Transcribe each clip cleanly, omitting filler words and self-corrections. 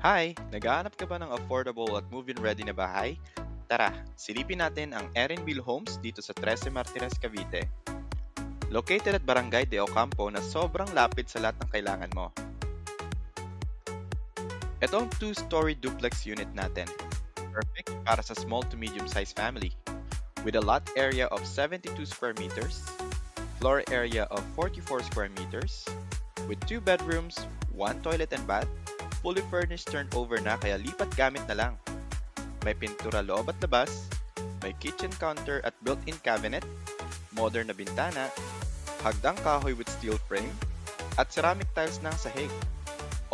Hi! Naghahanap ka ba ng affordable at move-in ready na bahay? Tara, silipin natin ang Erenville Homes dito sa 13 Martires, Cavite. Located at Barangay de Ocampo na sobrang lapit sa lahat ng kailangan mo. Ito ang 2-story duplex unit natin. Perfect para sa small to medium-sized family. With a lot area of 72 square meters, floor area of 44 square meters, with 2 bedrooms, 1 toilet and bath, fully furnished turnover na kaya lipat gamit na lang. May pintura loob at labas, may kitchen counter at built-in cabinet, modern na bintana, hagdang kahoy with steel frame, at ceramic tiles ng sahig.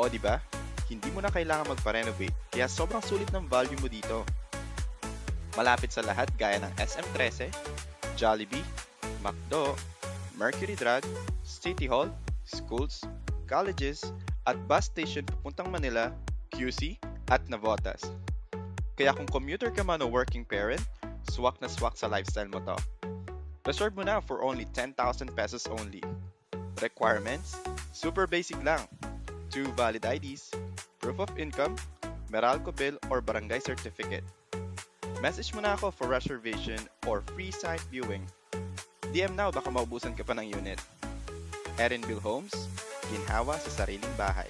O di ba? Hindi mo na kailangan magpa-renovate, kaya sobrang sulit ng value mo dito. Malapit sa lahat gaya ng SM13, Jollibee, McDo, Mercury Drug, City Hall, schools, colleges, at bus station papuntang Manila, QC, at Navotas. Kaya kung commuter ka man o working parent, swak na swak sa lifestyle mo to. Reserve mo na for only 10,000 pesos only. Requirements? Super basic lang. 2 valid IDs, proof of income, Meralco bill or barangay certificate. Message mo na ako for reservation or free site viewing. DM now baka maubusan ka pa ng unit. Erenville Homes, ginhawa sa sariling bahay.